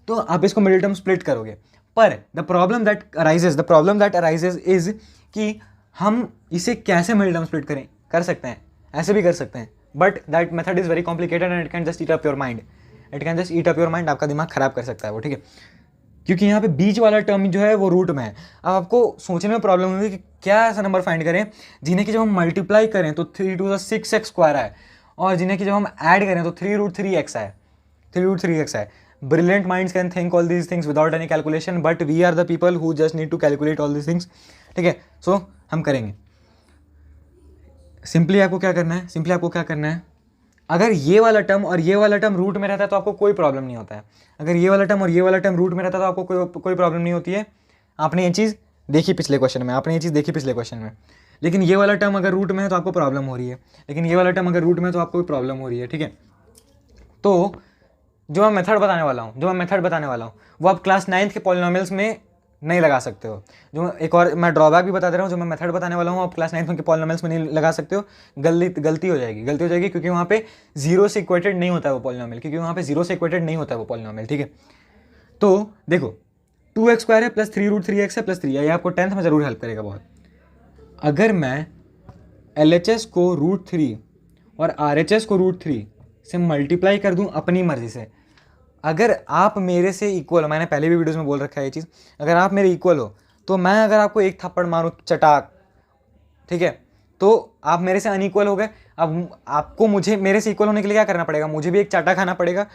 तो आप इसको मिडिल टर्म स्प्लिट करोगे, पर the problem that arises is कि हम इसे कैसे मिडिल टर्म स्प्लिट करें, कर सकते हैं, ऐसे भी कर सकते हैं, but that method is very complicated and it can just eat up your mind, आपका दिमाग खराब कर सकता है वो, ठीक है, क्योंकि यहाँ पे बीच वाला टर्म जो है वो रूट में है। अब आपको सोचने में प्रॉब्लम होगी कि क्या ऐसा नंबर फाइंड करें जिन्हें कि जब हम मल्टीप्लाई करें तो 3 to the 6x² आए, और जिन्हें कि जब हम ऐड करें तो 3√3x आए, 3√3x आए। Brilliant minds can think all these things without any calculation, but we are the people who just need to calculate all these things, ठीक है। सो हम करेंगे। सिंपली आपको क्या करना है, अगर ये वाला टर्म और ये वाला टर्म रूट में रहता है तो आपको कोई प्रॉब्लम नहीं होता है। अगर ये वाला टर्म और ये वाला टर्म रूट में रहता है तो आपको कोई प्रॉब्लम नहीं होती है। आपने ये चीज़ देखी पिछले क्वेश्चन में, लेकिन ये वाला टर्म अगर रूट में है तो आपको प्रॉब्लम हो रही है, कोई प्रॉब्लम हो रही है, ठीक है। तो जो मैं मेथड बताने वाला हूँ वो आप क्लास 9th के पॉलिनोमियल्स में नहीं लगा सकते हो। जो एक और मैं ड्रॉबैक भी बता दे रहा हूँ, जो मैं मेथड बताने वाला हूँ आप क्लास 9th के पॉलिनोमियल्स में नहीं लगा सकते हो। गलती हो जाएगी क्योंकि वहाँ पे जीरो से इक्वेटेड नहीं होता है वो पॉलिनोमियल, ठीक है। तो देखो 2x² है प्लस 3√3x है प्लस 3, ये आपको 10th में ज़रूर हेल्प करेगा बहुत। अगर मैं LHS को √3 और RHS को √3 से मल्टीप्लाई कर दूँ अपनी मर्जी से, अगर आप मेरे से इक्वल हो, मैंने पहले भी वीडियोस में बोल रखा है ये चीज़, अगर आप मेरे इक्वल हो तो मैं अगर आपको एक थप्पड़ मारूं चटाक, ठीक है, तो आप मेरे से अनइक्वल हो गए। अब आपको मेरे से इक्वल होने के लिए क्या करना पड़ेगा, मुझे भी एक चाटा खाना पड़ेगा।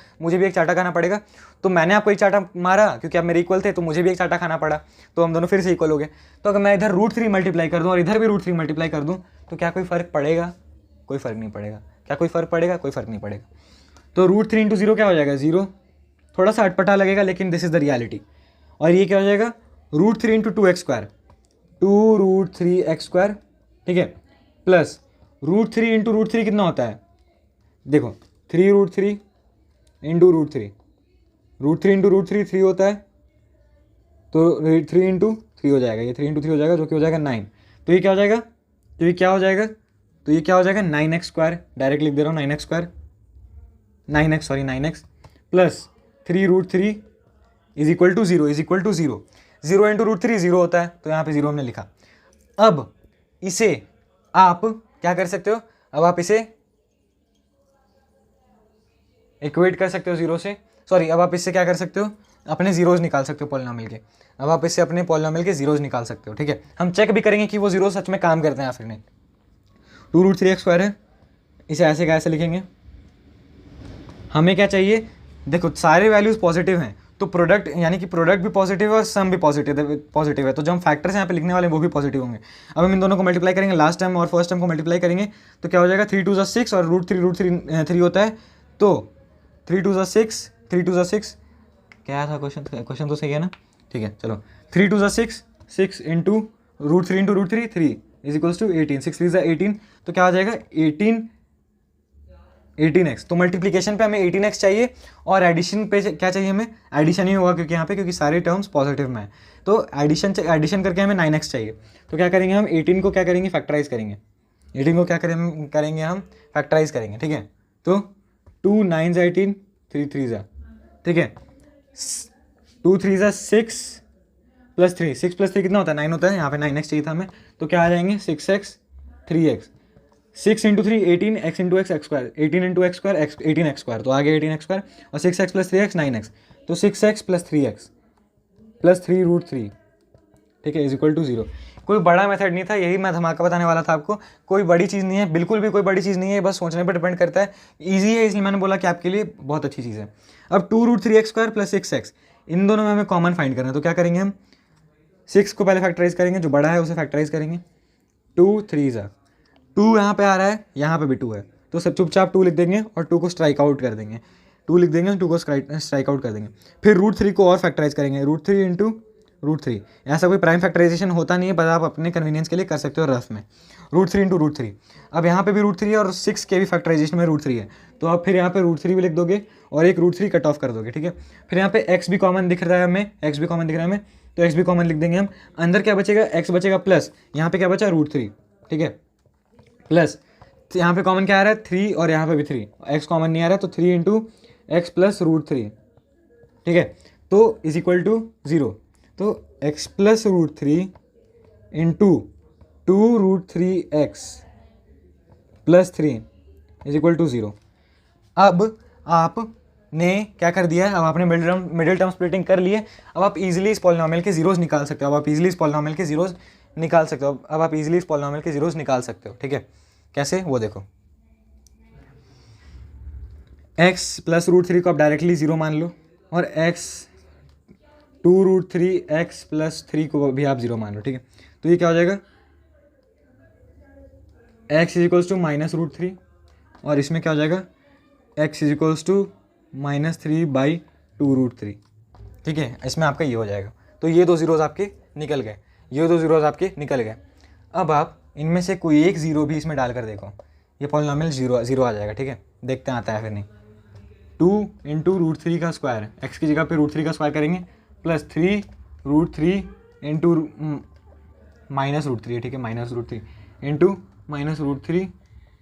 तो मैंने आपको एक चाटा मारा क्योंकि आप मेरे इक्वल थे, तो मुझे भी एक चाटा खाना पड़ा, तो हम दोनों फिर से इक्वल हो गए। तो अगर मैं इधर √3 मल्टीप्लाई कर दूँ और इधर भी √3 मल्टीप्लाई कर दूँ तो क्या कोई फ़र्क पड़ेगा? कोई फ़र्क नहीं पड़ेगा। कोई फ़र्क नहीं पड़ेगा। तो √3 × 0 क्या हो जाएगा? 0। थोड़ा सा अटपटा लगेगा लेकिन दिस इज़ द रियलिटी। और ये क्या हो जाएगा? √3 × 2x², 2√3x², ठीक है, प्लस √3 × √3 कितना होता है? देखो 3√3 × √3, √3 × √3 3 होता है, तो 3 × 3 हो जाएगा, ये 3 × 3 हो जाएगा, जो कि हो जाएगा 9। तो ये क्या हो जाएगा? तो ये क्या हो जाएगा? 9x², डायरेक्ट लिख दे रहा हूँ 9x² 9x plus 3√3 is equal to 0 0 × √3 0 होता है, तो यहाँ पे 0 हमने लिखा। अब इसे आप क्या कर सकते हो? अब आप इसे इक्वेट कर सकते हो 0 से, सॉरी, अब आप इससे क्या कर सकते हो? अपने जीरोस निकाल सकते हो पॉलिनोमियल के। अब आप इससे अपने पॉलिनोमियल के जीरोस निकाल सकते हो, ठीक है। हम चेक भी करेंगे कि वो जीरो सच में काम करते हैं या फिर नहीं। 2√3x² है, इसे ऐसे कैसे लिखेंगे? हमें क्या चाहिए? देखो सारे वैल्यूज पॉजिटिव हैं, तो प्रोडक्ट यानी कि प्रोडक्ट भी पॉजिटिव है और सम भी पॉजिटिव है, तो जो हम फैक्टर्स यहाँ पे लिखने वाले हैं वो भी पॉजिटिव होंगे। अब हम इन दोनों को मल्टीप्लाई करेंगे, लास्ट टर्म और फर्स्ट टर्म को मल्टीप्लाई करेंगे, तो क्या हो जाएगा? 3 × 6 और √3 होता है, तो 3 × 6 क्या था क्वेश्चन तो सही है ना? ठीक है, चलो 3 × 6 6 × √3 × √3 3 इज इक्वल्स टू 18, 6 3 18, तो क्या हो जाएगा? 18x। तो मल्टीप्लिकेशन पे हमें 18x चाहिए और एडिशन पे क्या चाहिए? हमें एडिशन ही होगा क्योंकि यहाँ पे सारे टर्म्स पॉजिटिव में है, तो एडिशन करके हमें 9x चाहिए। तो क्या करेंगे हम? 18 को क्या करेंगे? फैक्टराइज करेंगे। 18 को क्या करेंगे हम? फैक्टराइज करेंगे, ठीक है। तो 2 9 18, 3 3, ठीक है, 2 3 6 प्लस 3, 6 प्लस 3 कितना होता है? 9 होता है। यहाँ पे 9x चाहिए था हमें, तो क्या आ जाएंगे? 6x 3x, 6 × 3 18, x × x x², 18 × x², 18x², तो आगे 18x² और 6x प्लस 3x 9x, तो 6x प्लस 3x प्लस 3√3, ठीक है, इज इक्वल टू 0। कोई बड़ा मेथड नहीं था, यही मैं धमाका बताने वाला था आपको। कोई बड़ी चीज़ नहीं है, बिल्कुल भी कोई बड़ी चीज़ नहीं है, बस सोचने पर डिपेंड करता है। ईजी है, इसलिए मैंने बोला कि आपके लिए बहुत अच्छी चीज़ है। अब 2√3x² प्लस 6x, इन दोनों में हमें कॉमन फाइंड करना है, तो क्या करेंगे हम? 6 को पहले फैक्टराइज करेंगे, जो बड़ा है उसे फैक्टराइज करेंगे। 2 3, 2 यहाँ पे आ रहा है, यहाँ पे भी 2 है, तो सब चुपचाप 2 लिख देंगे और 2 को स्ट्राइक आउट कर देंगे। 2 लिख देंगे, 2 को स्ट्राइक आउट कर देंगे। फिर √3 को और फैक्टराइज करेंगे, √3 × √3। ऐसा कोई प्राइम फैक्टराइजेशन होता नहीं है, बस आप अपने कन्वीनियंस के लिए कर सकते हो रफ में। √3 इंटू √3। अब यहाँ पे भी √3 है और 6 के भी फैक्टराइजेशन में √3 है, तो आप फिर यहाँ पे √3 भी लिख दोगे और एक √3 कट ऑफ कर दोगे, ठीक है। फिर यहाँ पे x भी कॉमन दिख रहा है हमें, x भी कॉमन दिख रहा है हमें, तो x भी कॉमन लिख देंगे हम। अंदर क्या बचेगा, x बचेगा प्लस, यहाँ पे क्या बचा √3, ठीक है, प्लस तो यहाँ पे कॉमन क्या आ रहा है 3 और यहाँ पे भी 3, x कॉमन नहीं आ रहा है तो 3 इंटू एक्स प्लस √3, ठीक है, तो इज इक्वल टू 0। तो x plus √3 into 2√3x plus 3 is equal to 0। अब आपने क्या कर दिया है, अब आपने मिडिल टर्म स्प्लिटिंग कर लिए। अब आप इजीली इस पॉलिनोमियल के जीरोस निकाल सकते हो, अब आप इजीली इस पॉलिनोमियल के जीरोस निकाल सकते हो, अब आप इजीली इस पॉलिनोमियल के जीरोस निकाल सकते हो, ठीक है। कैसे, वो देखो, x प्लस √3 को आप डायरेक्टली 0 मान लो और x 2√3x प्लस 3 को भी आप 0 मान लो, ठीक है। तो ये क्या हो जाएगा, x इज इक्वल्स टू -√3 और इसमें क्या हो जाएगा, x इज इक्वल्स टू -3/2√3, ठीक है। इसमें आपका ये हो जाएगा। तो ये दो जीरोज आपके निकल गए, ये दो जीरोज आपके निकल गए। अब आप इनमें से कोई एक जीरो भी इसमें डालकर देखो, ये पॉलिनोमियल जीरो आ जाएगा, ठीक है। देखते हैं आता है फिर नहीं। 2 इंटू √3 का स्क्वायर, x की जगह पे √3 का स्क्वायर करेंगे, प्लस 3√3 इंटू -√3, ठीक है, -√3 इंटू -√3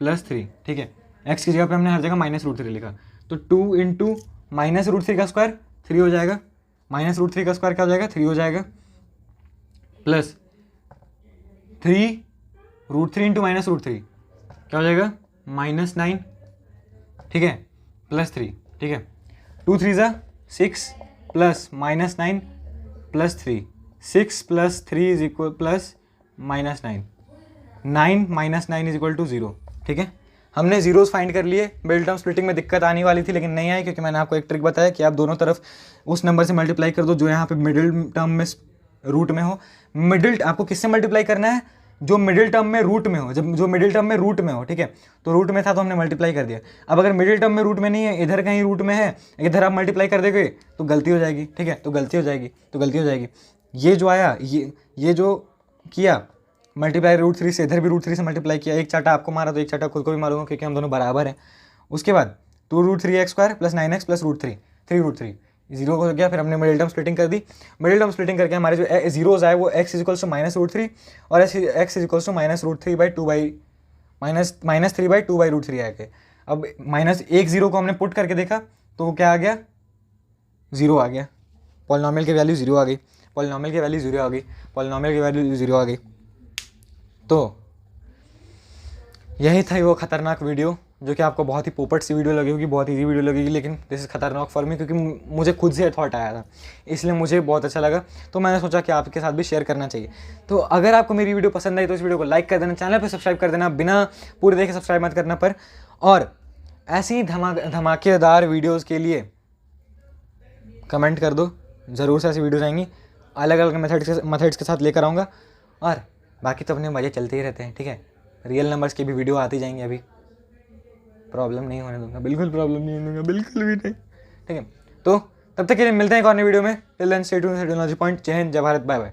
प्लस 3, ठीक है। x की जगह पे हमने हर जगह -√3 लिखा, तो 2 इंटू -√3 का स्क्वायर 3 हो जाएगा, -√3 का स्क्वायर क्या हो जाएगा, 3 हो जाएगा, प्लस 3√3 इंटू -√3 क्या हो जाएगा, -9, ठीक है, प्लस 3, ठीक है। 2 3 ज़ा 6 plus -9 plus 3, 6 plus 3 is equal plus -9, 9 -9 is equal to 0, ठीक है। हमने जीरोस फाइंड कर लिए। मिडिल टर्म स्प्लिटिंग में दिक्कत आने वाली थी लेकिन नहीं आई, क्योंकि मैंने आपको एक ट्रिक बताया कि आप दोनों तरफ उस नंबर से मल्टीप्लाई कर दो जो यहाँ पे मिडिल टर्म में रूट में हो। आपको किससे मल्टीप्लाई करना है, जो मिडिल टर्म में रूट में हो, जब जो मिडिल टर्म में रूट में हो, ठीक है। तो रूट में था तो हमने मल्टीप्लाई कर दिया। अब अगर मिडिल टर्म में रूट में नहीं है, इधर कहीं रूट में है, इधर आप मल्टीप्लाई कर देंगे तो गलती हो जाएगी, ठीक है, तो गलती हो जाएगी। ये जो आया, ये जो किया मल्टीप्लाई √3 से, इधर भी √3 से मल्टीप्लाई किया, एक चाटा आपको मारा तो एक चाटा खुद को भी मारूंगा क्योंकि हम दोनों बराबर हैं। उसके बाद 2√3x² plus 9x plus √3, 3√3 zero हो गया। फिर हमने मिडिल टर्म स्प्लिटिंग कर दी। मिडिल टर्म स्प्लिटिंग करके हमारे जो जीरोज आए वो x इज इक्वल्स टू -√3 और x इज इक्वल्स टू -3/2/√3 आए। अब -1 0 को हमने पुट करके देखा तो वो क्या आ गया, 0 आ गया। पॉलिनोमियल की वैल्यू 0 आ गई, पॉलिनोमियल की वैल्यू 0 आ गई, पॉलिनोमियल की वैल्यू 0 आ गई। तो यही था वो खतरनाक वीडियो जो कि आपको बहुत ही पोपट सी वीडियो लगी होगी, बहुत ईजी वीडियो लगेगी, लेकिन दिस इज़ खतरनाक फॉर मी क्योंकि मुझे खुद से थॉट आया था, इसलिए मुझे बहुत अच्छा लगा। तो मैंने सोचा कि आपके साथ भी शेयर करना चाहिए। तो अगर आपको मेरी वीडियो पसंद आई तो इस वीडियो को लाइक कर देना, चैनल पर सब्सक्राइब कर देना, बिना पूरे देखे सब्सक्राइब मत करना पर। और ऐसी ही धमाकेदार वीडियोज़ के लिए कमेंट कर दो, ज़रूर से ऐसी वीडियोज़ आएंगी, अलग अलग मेथड्स के साथ लेकर आऊँगा। और बाकी तो अपने मज़े चलते ही रहते हैं, ठीक है। रियल नंबर्स की भी वीडियो आती जाएंगी, अभी प्रॉब्लम नहीं होने दूंगा, बिल्कुल प्रॉब्लम नहीं होने दूंगा, बिल्कुल भी नहीं, ठीक है। तो तब तक के लिए मिलते हैं एक और नई वीडियो में। टिल देन स्टे ट्यून्ड, एडिनोलॉजी पॉइंट। जय हिंद, जय भारत, बाय बाय।